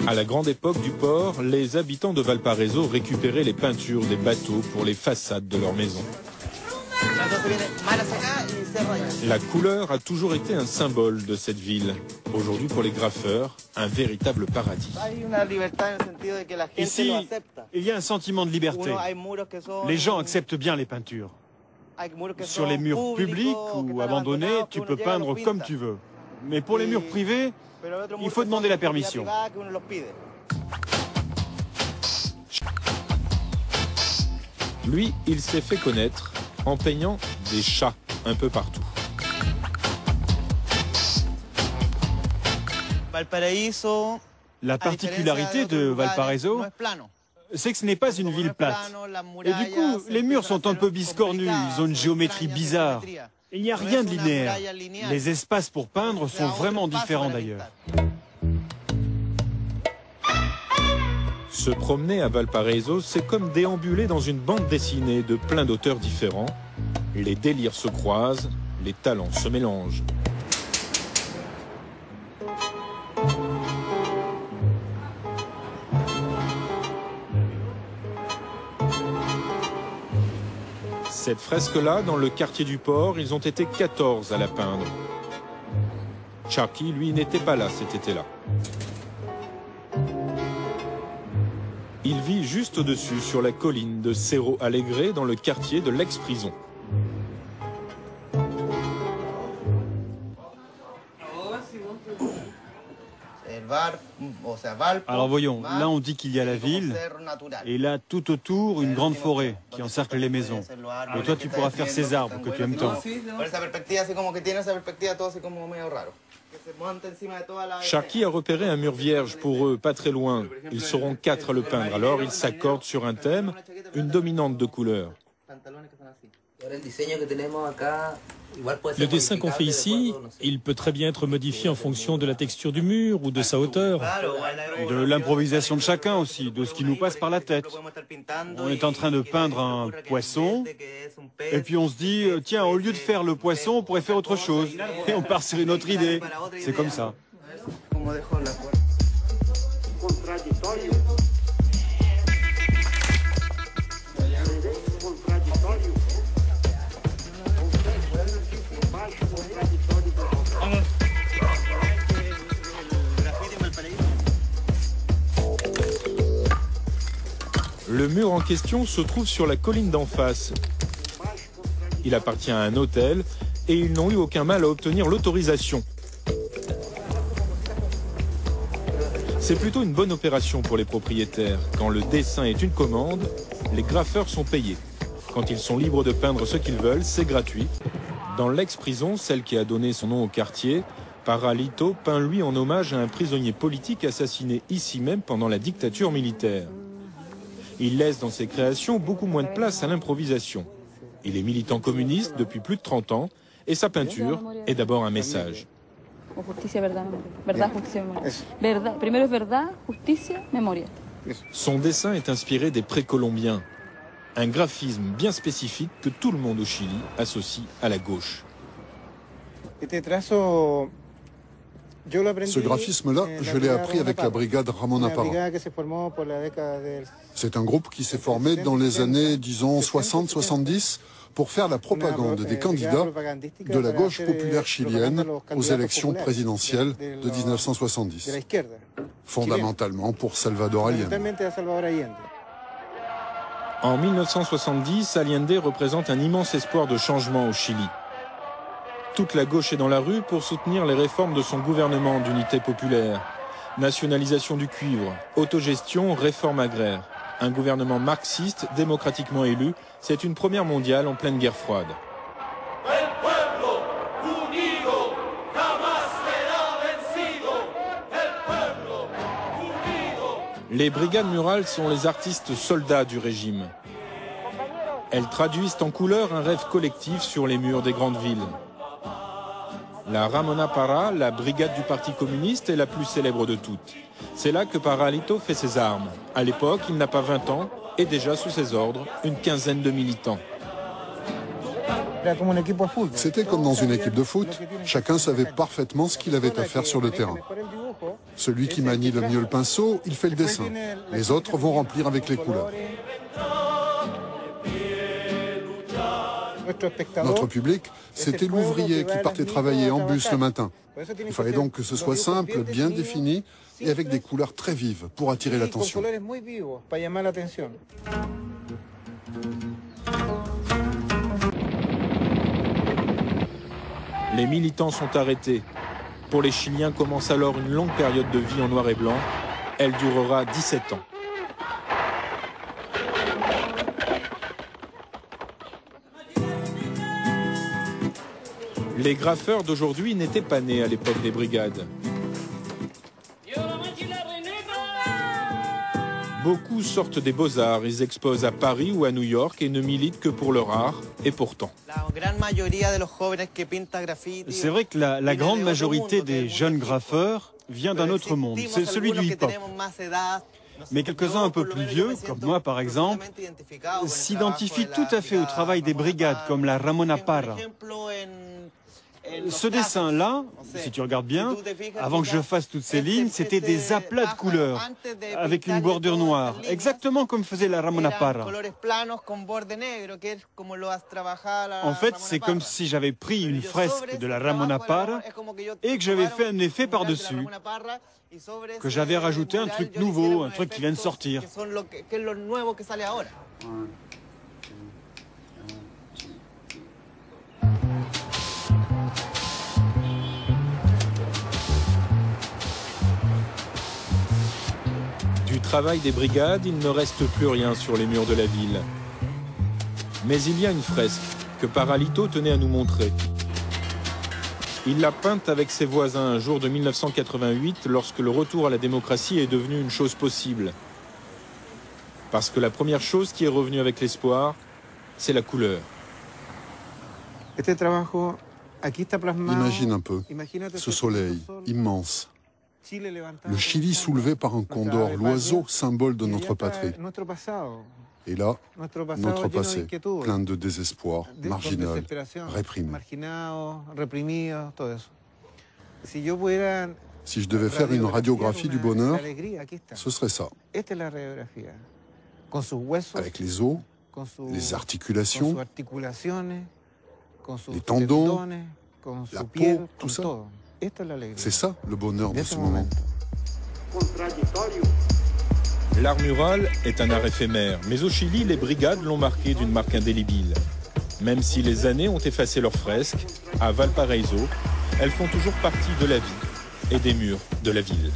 À la grande époque du port, les habitants de Valparaiso récupéraient les peintures des bateaux pour les façades de leurs maisons. La couleur a toujours été un symbole de cette ville. Aujourd'hui, pour les graffeurs, un véritable paradis. Ici, il y a un sentiment de liberté. Les gens acceptent bien les peintures. Sur les murs publics ou abandonnés, tu peux peindre comme tu veux. Mais pour les murs privés, il faut demander la permission. Lui, il s'est fait connaître en peignant des chats un peu partout. La particularité de Valparaiso, c'est que ce n'est pas une ville plate. Et du coup, les murs sont un peu biscornus, ils ont une géométrie bizarre. Il n'y a rien de linéaire. Les espaces pour peindre sont vraiment différents d'ailleurs. Se promener à Valparaiso, c'est comme déambuler dans une bande dessinée de plein d'auteurs différents. Les délires se croisent, les talents se mélangent. Cette fresque-là, dans le quartier du port, ils ont été 14 à la peindre. Chucky, lui, n'était pas là cet été-là. Il vit juste au-dessus, sur la colline de Cerro Alegre, dans le quartier de l'ex-prison. Alors voyons, là on dit qu'il y a la ville, et là tout autour une grande forêt qui encercle les maisons. Et toi tu pourras faire ces arbres que tu aimes tant. Chucky a repéré un mur vierge pour eux, pas très loin. Ils seront 4 à le peindre, alors ils s'accordent sur un thème, une dominante de couleurs. Le dessin qu'on fait ici, il peut très bien être modifié en fonction de la texture du mur ou de sa hauteur. De l'improvisation de chacun aussi, de ce qui nous passe par la tête. On est en train de peindre un poisson, et puis on se dit, tiens, au lieu de faire le poisson, on pourrait faire autre chose. Et on part sur une autre idée. C'est comme ça. Le mur en question se trouve sur la colline d'en face. Il appartient à un hôtel et ils n'ont eu aucun mal à obtenir l'autorisation. C'est plutôt une bonne opération pour les propriétaires. Quand le dessin est une commande, les graffeurs sont payés. Quand ils sont libres de peindre ce qu'ils veulent, c'est gratuit. Dans l'ex-prison, celle qui a donné son nom au quartier, Paralito peint lui en hommage à un prisonnier politique assassiné ici même pendant la dictature militaire. Il laisse dans ses créations beaucoup moins de place à l'improvisation. Il est militant communiste depuis plus de 30 ans et sa peinture est d'abord un message. Son dessin est inspiré des précolombiens, un graphisme bien spécifique que tout le monde au Chili associe à la gauche. Ce graphisme-là, je l'ai appris avec la brigade Ramon Apara. C'est un groupe qui s'est formé dans les années, disons, 60-70 pour faire la propagande des candidats de la gauche populaire chilienne aux élections présidentielles de 1970. Fondamentalement pour Salvador Allende. En 1970, Allende représente un immense espoir de changement au Chili. Toute la gauche est dans la rue pour soutenir les réformes de son gouvernement d'unité populaire. Nationalisation du cuivre, autogestion, réforme agraire. Un gouvernement marxiste, démocratiquement élu, c'est une première mondiale en pleine guerre froide. Les brigades murales sont les artistes soldats du régime. Elles traduisent en couleur un rêve collectif sur les murs des grandes villes. La Ramon Apara, la brigade du Parti communiste, est la plus célèbre de toutes. C'est là que Paralito fait ses armes. À l'époque, il n'a pas 20 ans et déjà sous ses ordres, une quinzaine de militants. C'était comme dans une équipe de foot. Chacun savait parfaitement ce qu'il avait à faire sur le terrain. Celui qui manie le mieux le pinceau, il fait le dessin. Les autres vont remplir avec les couleurs. Notre public, c'était l'ouvrier qui partait travailler en bus le matin. Il fallait donc que ce soit simple, bien défini et avec des couleurs très vives pour attirer l'attention. Les militants sont arrêtés. Pour les Chiliens commence alors une longue période de vie en noir et blanc. Elle durera 17 ans. Les graffeurs d'aujourd'hui n'étaient pas nés à l'époque des brigades. Beaucoup sortent des beaux-arts, ils exposent à Paris ou à New York et ne militent que pour leur art, et pourtant. C'est vrai que la grande majorité des jeunes graffeurs vient d'un autre monde, c'est celui du hip-hop. Mais quelques-uns un peu plus vieux, comme moi par exemple, s'identifient tout à fait au travail des brigades, comme la Ramona Parra. Ce dessin-là, si tu regardes bien, avant que je fasse toutes ces lignes, c'était des aplats de couleurs, avec une bordure noire, exactement comme faisait la Ramona Parra. En fait, c'est comme si j'avais pris une fresque de la Ramona Parra et que j'avais fait un effet par-dessus, que j'avais rajouté un truc nouveau, un truc qui vient de sortir. Du travail des brigades, il ne reste plus rien sur les murs de la ville. Mais il y a une fresque que Paralito tenait à nous montrer. Il l'a peinte avec ses voisins un jour de 1988, lorsque le retour à la démocratie est devenu une chose possible. Parce que la première chose qui est revenue avec l'espoir, c'est la couleur. Imagine un peu ce soleil immense. Le Chili soulevé par un condor, l'oiseau symbole de notre patrie. Et là, notre passé, plein de désespoir, marginal, réprimé. Si je devais faire une radiographie du bonheur, ce serait ça. Avec les os, les articulations, les tendons, la peau, tout ça. C'est ça le bonheur de ce moment. L'art mural est un art éphémère, mais au Chili, les brigades l'ont marqué d'une marque indélébile. Même si les années ont effacé leurs fresques, à Valparaiso, elles font toujours partie de la vie et des murs de la ville.